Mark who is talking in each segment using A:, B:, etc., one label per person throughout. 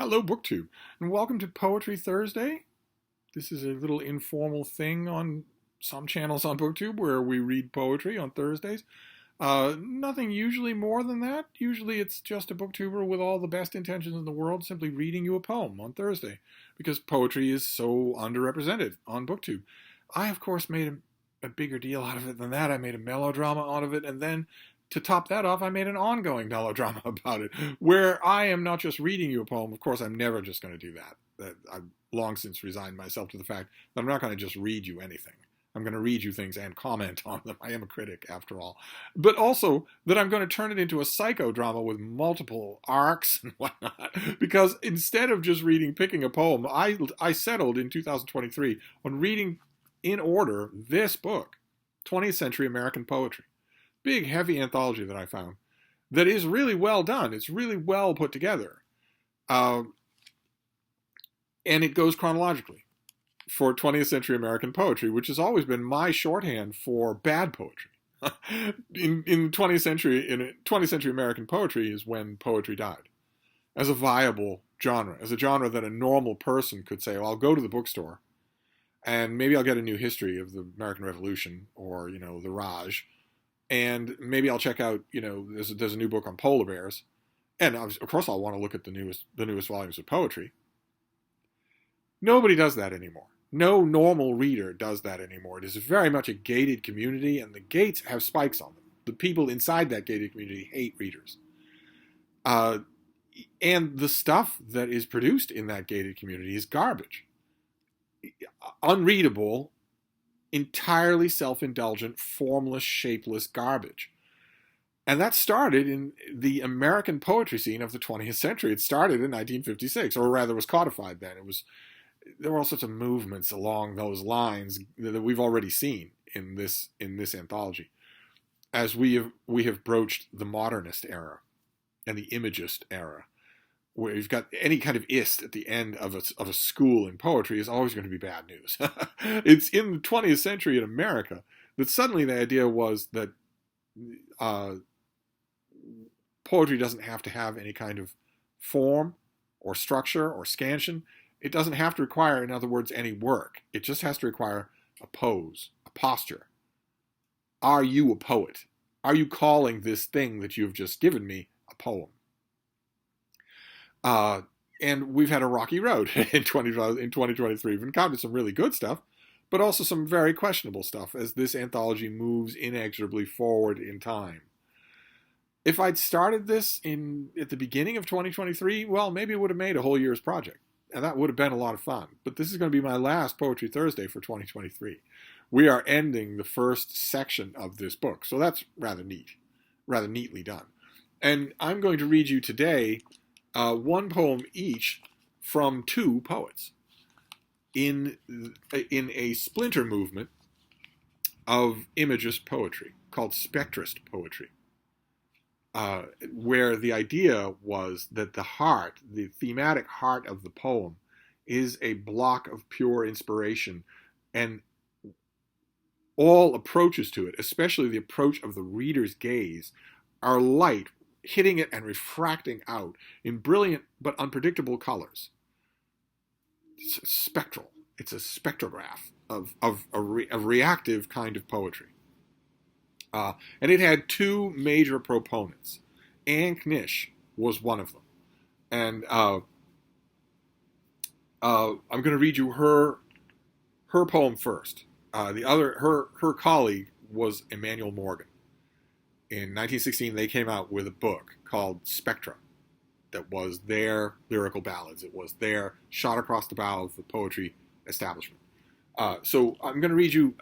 A: Hello, BookTube, and welcome to Poetry Thursday. This is a little informal thing on some channels on BookTube where we read poetry on Thursdays. Nothing usually more than that. Usually it's just a booktuber with all the best intentions in the world simply reading you a poem on Thursday because poetry is so underrepresented on BookTube. I, of course, made a bigger deal out of it than that. I made a melodrama out of it, and then to top that off, I made an ongoing melodrama about it, where I am not just reading you a poem. Of course, I'm never just going to do that. I've long since resigned myself to the fact that I'm not going to just read you anything. I'm going to read you things and comment on them. I am a critic, after all. But also that I'm going to turn it into a psychodrama with multiple arcs and whatnot. Because instead of just picking a poem, I settled in 2023 on reading in order this book, 20th Century American Poetry. Big, heavy anthology that I found that is really well done. It's really well put together. And it goes chronologically for 20th century American poetry, which has always been my shorthand for bad poetry. in 20th century American poetry is when poetry died as a viable genre, as a genre that a normal person could say, well, I'll go to the bookstore and maybe I'll get a new history of the American Revolution or, the Raj. And maybe I'll check out, there's a new book on polar bears. And of course I'll want to look at the newest volumes of poetry. Nobody does that anymore. No normal reader does that anymore. It is very much a gated community, and the gates have spikes on them. The people inside that gated community hate readers. And the stuff that is produced in that gated community is garbage. Unreadable, entirely self-indulgent, formless, shapeless garbage. And that started in the American poetry scene of the 20th century. It started in 1956, or rather was codified then. There were all sorts of movements along those lines that we've already seen in this anthology, as we have broached the modernist era and the imagist era, where you've got any kind of ist at the end of a school in poetry is always going to be bad news. It's in the 20th century in America that suddenly the idea was that poetry doesn't have to have any kind of form or structure or scansion. It doesn't have to require, in other words, any work. It just has to require a pose, a posture. Are you a poet? Are you calling this thing that you've just given me a poem? And we've had a rocky road in 2023. We've encountered some really good stuff, but also some very questionable stuff as this anthology moves inexorably forward in time. If I'd started this at the beginning of 2023, well, maybe it would have made a whole year's project. And that would have been a lot of fun. But this is going to be my last Poetry Thursday for 2023. We are ending the first section of this book. So that's rather neatly done. And I'm going to read you today one poem each from two poets in a splinter movement of imagist poetry called spectrist poetry. Where the idea was that the thematic heart of the poem is a block of pure inspiration, and all approaches to it, especially the approach of the reader's gaze, are light, hitting it and refracting out in brilliant but unpredictable colors. It's spectral. It's a spectrograph of a reactive kind of poetry. And it had two major proponents. Knish was one of them. And I'm going to read you her poem first. Her colleague was Emmanuel Morgan. In 1916, they came out with a book called Spectra that was their lyrical ballads. It was their shot across the bow of the poetry establishment. So I'm going to read you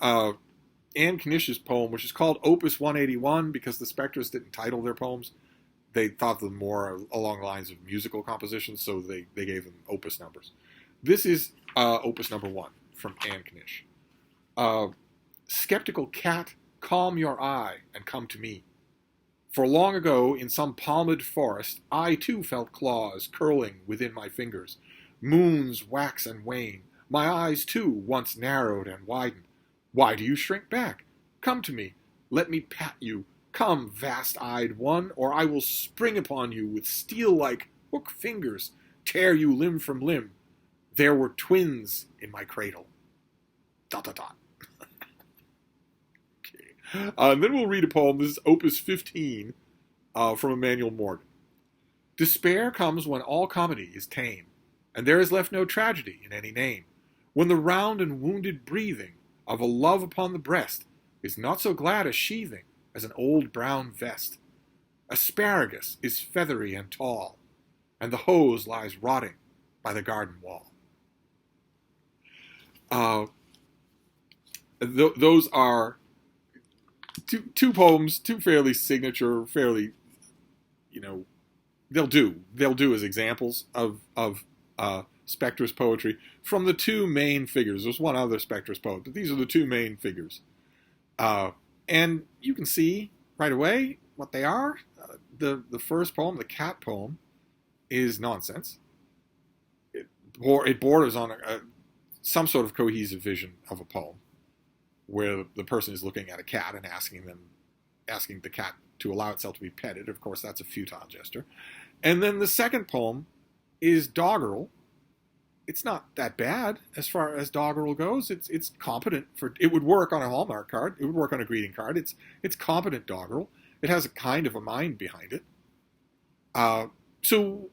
A: Anne Knish's poem, which is called Opus 181, because the Spectrists didn't title their poems. They thought them more along the lines of musical compositions, so they gave them opus numbers. This is opus number 1 from Anne Knish. Skeptical cat, calm your eye and come to me. For long ago, in some palmed forest, I too felt claws curling within my fingers. Moons wax and wane. My eyes too once narrowed and widened. Why do you shrink back? Come to me. Let me pat you. Come, vast-eyed one, or I will spring upon you with steel-like hook fingers tear you limb from limb. There were twins in my cradle. ... Okay. And then we'll read a poem. This is Opus 15 from Emmanuel Morgan. Despair comes when all comedy is tame, and there is left no tragedy in any name. When the round and wounded breathing of a love upon the breast is not so glad a sheathing as an old brown vest. Asparagus is feathery and tall, and the hose lies rotting by the garden wall. Those are two poems, two fairly signature, fairly, they'll do as examples of Spectrist poetry from the two main figures. There's one other Spectrist poet, but these are the two main figures. And you can see right away what they are. The first poem, the cat poem, is nonsense. It borders on some sort of cohesive vision of a poem, where the person is looking at a cat and asking the cat to allow itself to be petted. Of course, that's a futile gesture. And then the second poem is doggerel. It's not that bad as far as doggerel goes. It's competent it would work on a Hallmark card. It would work on a greeting card. It's competent doggerel. It has a kind of a mind behind it. So,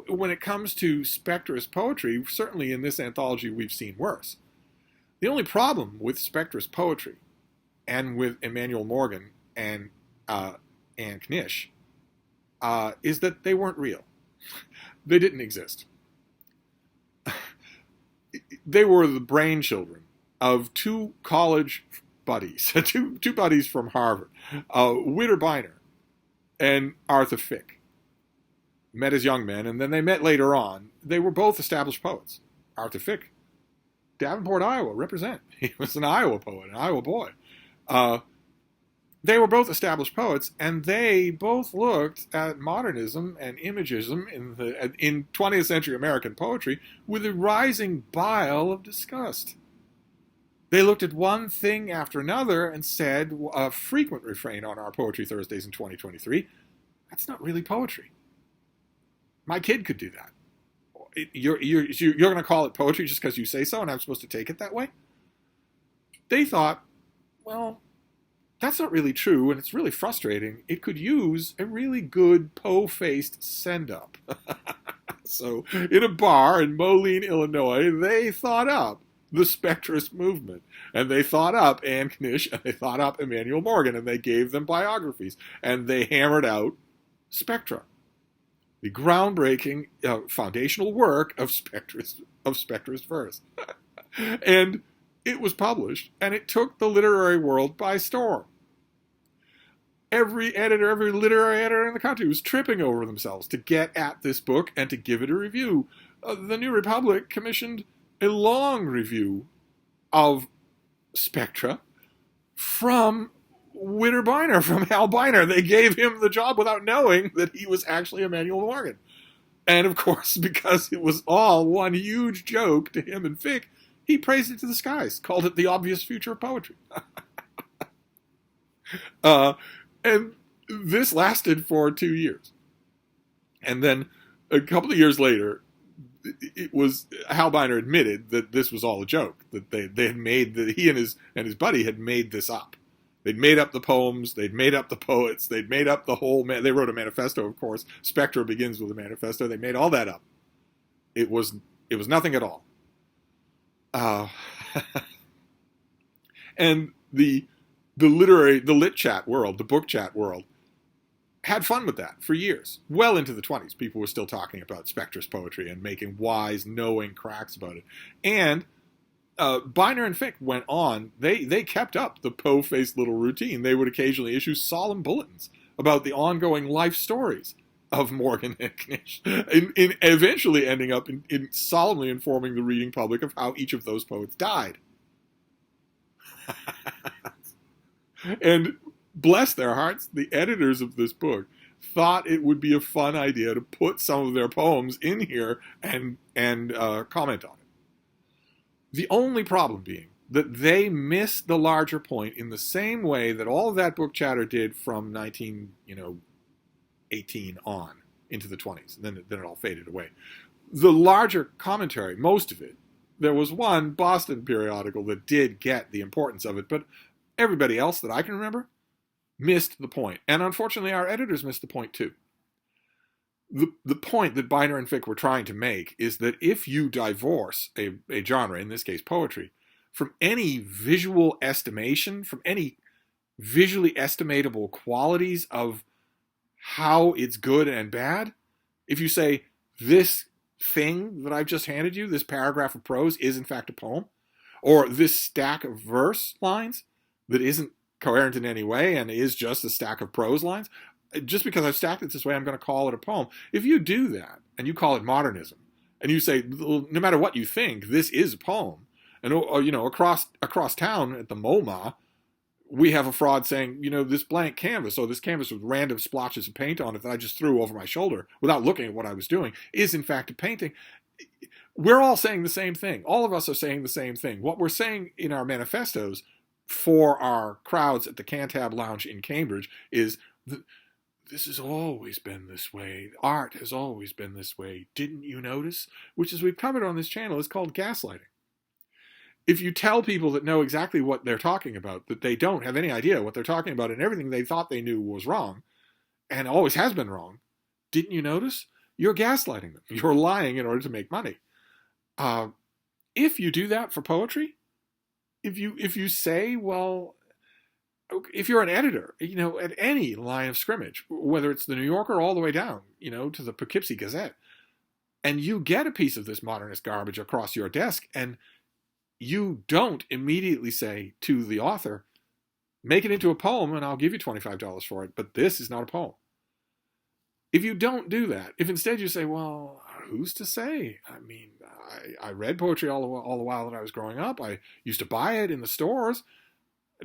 A: when it comes to Spectrist poetry, certainly in this anthology we've seen worse. The only problem with Spectrist poetry and with Emmanuel Morgan and Knish is that they weren't real. They didn't exist. They were the brainchildren of two college buddies, two buddies from Harvard, Witter Bynner and Arthur Fick. Met as young men, and then they met later on. They were both established poets. Arthur Fick, Davenport, Iowa, represent. He was an Iowa poet, an Iowa boy. They were both established poets, and they both looked at modernism and imagism in 20th century American poetry with a rising bile of disgust. They looked at one thing after another and said, a frequent refrain on our Poetry Thursdays in 2023, that's not really poetry. My kid could do that. You're going to call it poetry just because you say so, and I'm supposed to take it that way? They thought, well, that's not really true, and it's really frustrating. It could use a really good Poe-faced send-up. So, in a bar in Moline, Illinois, they thought up the Spectrist movement, and they thought up Anne Knish, and they thought up Emmanuel Morgan, and they gave them biographies, and they hammered out Spectra, the groundbreaking foundational work of Spectrist verse. And it was published, and it took the literary world by storm. Every literary editor in the country was tripping over themselves to get at this book and to give it a review. The New Republic commissioned a long review of Spectra from Witter Bynner, from Hal Bynner. They gave him the job without knowing that he was actually Emmanuel Morgan. And of course, because it was all one huge joke to him and Fick, he praised it to the skies, called it the obvious future of poetry. And this lasted for 2 years. And then a couple of years later, it was Hal Bynner admitted that this was all a joke, that they had made, that he and his buddy had made this up. They'd made up the poems, they'd made up the poets, they'd made up the whole, they wrote a manifesto, of course. Spectra begins with a manifesto. They made all that up. It was nothing at all. And the lit chat world, the book chat world, had fun with that for years. Well into the 20s, people were still talking about Spectrist poetry and making wise, knowing cracks about it. And Bynner and Fick went on. They kept up the Poe-faced little routine. They would occasionally issue solemn bulletins about the ongoing life stories of Morgan and Knish, in eventually ending up in solemnly informing the reading public of how each of those poets died. And bless their hearts, the editors of this book thought it would be a fun idea to put some of their poems in here and comment on it. The only problem being that they missed the larger point in the same way that all of that book chatter did from 1918 on into the 20s. And then it all faded away. The larger commentary, most of it, there was one Boston periodical that did get the importance of it, but everybody else that I can remember missed the point. And unfortunately, our editors missed the point too. The point that Biner and Fick were trying to make is that if you divorce a genre, in this case poetry, from any visual estimation, from any visually estimatable qualities of how it's good and bad, if you say, this thing that I've just handed you, this paragraph of prose, is in fact a poem, or this stack of verse lines that isn't coherent in any way and is just a stack of prose lines, just because I've stacked it this way, I'm going to call it a poem. If you do that, and you call it modernism, and you say, no matter what you think, this is a poem, and across town at the MoMA, we have a fraud saying, this blank canvas, this canvas with random splotches of paint on it that I just threw over my shoulder without looking at what I was doing, is in fact a painting. We're all saying the same thing. All of us are saying the same thing. What we're saying in our manifestos for our crowds at the Cantab Lounge in Cambridge is, this has always been this way. Art has always been this way. Didn't you notice? Which, as we've covered on this channel, is called gaslighting. If you tell people that know exactly what they're talking about, that they don't have any idea what they're talking about and everything they thought they knew was wrong, and always has been wrong, didn't you notice? You're gaslighting them. You're lying in order to make money. If you do that for poetry, if you say, well, if you're an editor, at any line of scrimmage, whether it's the New Yorker all the way down, to the Poughkeepsie Gazette, and you get a piece of this modernist garbage across your desk, and you don't immediately say to the author, make it into a poem and I'll give you $25 for it, but this is not a poem. If you don't do that, if instead you say, well, who's to say? I mean, I read poetry all the while that I was growing up. I used to buy it in the stores.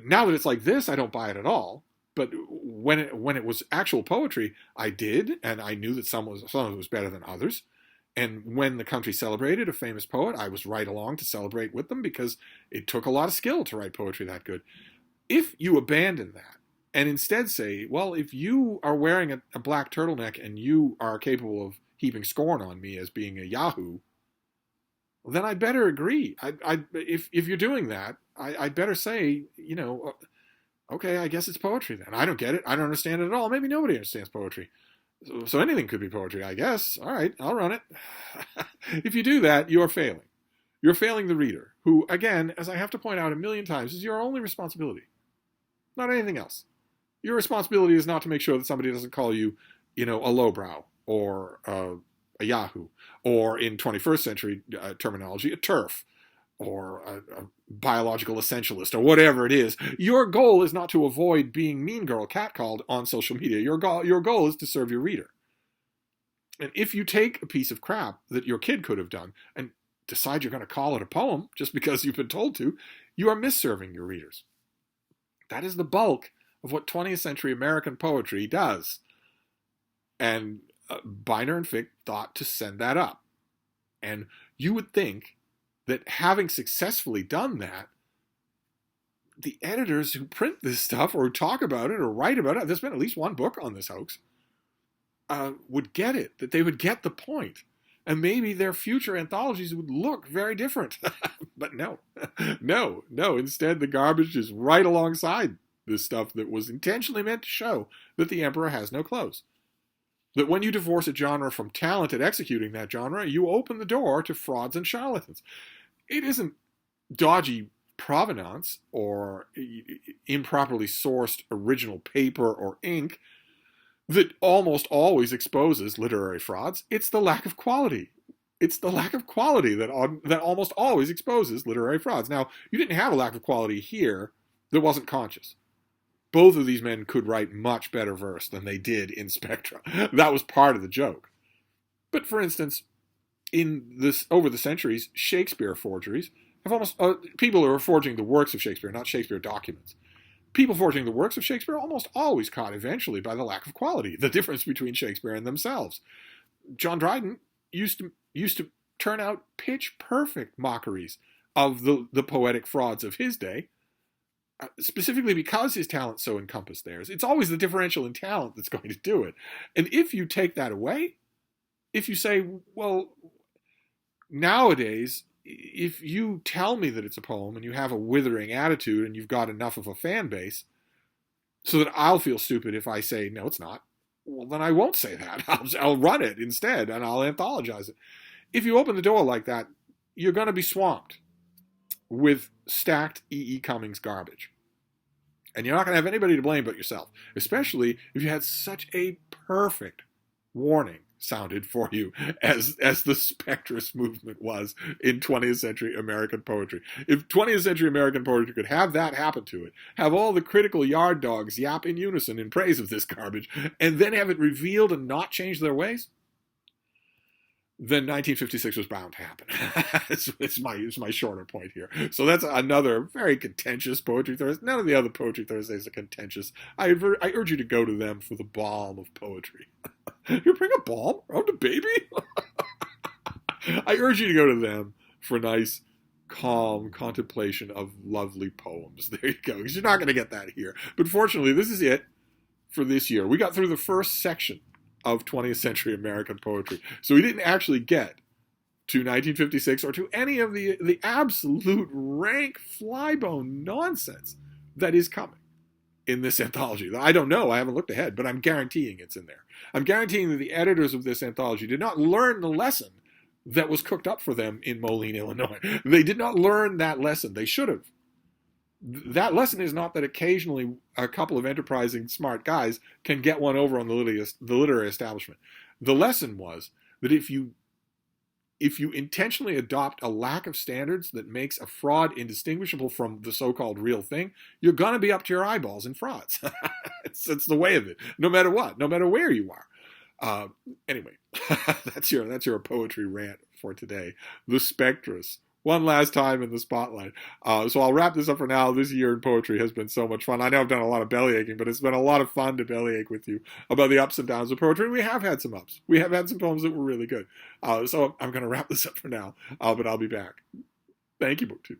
A: Now that it's like this, I don't buy it at all. But when it was actual poetry, I did, and I knew that some of it was better than others. And when the country celebrated a famous poet, I was right along to celebrate with them because it took a lot of skill to write poetry that good. If you abandon that and instead say, well, if you are wearing a black turtleneck and you are capable of heaping scorn on me as being a Yahoo, then I'd better agree. If you're doing that, I'd better say, okay, I guess it's poetry then. I don't get it. I don't understand it at all. Maybe nobody understands poetry. So anything could be poetry, I guess. All right, I'll run it. If you do that, you're failing. You're failing the reader, who, again, as I have to point out a million times, is your only responsibility. Not anything else. Your responsibility is not to make sure that somebody doesn't call you, a lowbrow or a Yahoo, or in 21st century terminology, a TERF, or a biological essentialist, or whatever it is. Your goal is not to avoid being mean girl catcalled on social media. Your goal is to serve your reader. And if you take a piece of crap that your kid could have done and decide you're going to call it a poem just because you've been told to, you are misserving your readers. That is the bulk of what 20th century American poetry does. And Biner and Fick thought to send that up. And you would think that having successfully done that, the editors who print this stuff or talk about it or write about it, there's been at least one book on this hoax, would get it, that they would get the point. And maybe their future anthologies would look very different. But no. Instead, the garbage is right alongside this stuff that was intentionally meant to show that the emperor has no clothes. That when you divorce a genre from talent at executing that genre, you open the door to frauds and charlatans. It isn't dodgy provenance or improperly sourced original paper or ink that almost always exposes literary frauds. It's the lack of quality. It's the lack of quality that almost always exposes literary frauds. Now, you didn't have a lack of quality here that wasn't conscious. Both of these men could write much better verse than they did in Spectra. That was part of the joke. But for instance, over the centuries, Shakespeare forgeries have almost people who are forging the works of Shakespeare, not Shakespeare documents. People forging the works of Shakespeare almost always caught eventually by the lack of quality, the difference between Shakespeare and themselves. John Dryden used to turn out pitch perfect mockeries of the poetic frauds of his day. Specifically because his talent so encompassed theirs. It's always the differential in talent that's going to do it. And if you take that away, if you say, well, nowadays, if you tell me that it's a poem and you have a withering attitude and you've got enough of a fan base so that I'll feel stupid if I say, no, it's not, well, then I won't say that. I'll run it instead and I'll anthologize it. If you open the door like that, you're going to be swamped with stacked E.E. Cummings garbage. And you're not going to have anybody to blame but yourself, especially if you had such a perfect warning sounded for you as the Spectrist movement was in 20th century American poetry. If 20th century American poetry could have that happen to it, have all the critical yard dogs yap in unison in praise of this garbage, and then have it revealed and not change their ways, then 1956 was bound to happen. it's my shorter point here. So that's another very contentious Poetry Thursday. None of the other Poetry Thursdays are contentious. I urge you to go to them for the balm of poetry. You bring a balm around a baby? I urge you to go to them for nice, calm contemplation of lovely poems. There you go. Because you're not going to get that here. But fortunately, this is it for this year. We got through the first section of 20th century American poetry. So we didn't actually get to 1956 or to any of the absolute rank flybone nonsense that is coming in this anthology. I don't know. I haven't looked ahead, but I'm guaranteeing it's in there. I'm guaranteeing that the editors of this anthology did not learn the lesson that was cooked up for them in Moline, Illinois. They did not learn that lesson. They should have. That lesson is not that occasionally a couple of enterprising, smart guys can get one over on the literary establishment. The lesson was that if you intentionally adopt a lack of standards that makes a fraud indistinguishable from the so-called real thing, you're going to be up to your eyeballs in frauds. it's the way of it, no matter what, no matter where you are. Anyway, that's your poetry rant for today. The Spectress. One last time in the spotlight. So I'll wrap this up for now. This year in poetry has been so much fun. I know I've done a lot of bellyaching, but it's been a lot of fun to bellyache with you about the ups and downs of poetry. We have had some ups. We have had some poems that were really good. So I'm going to wrap this up for now, but I'll be back. Thank you, BookTube.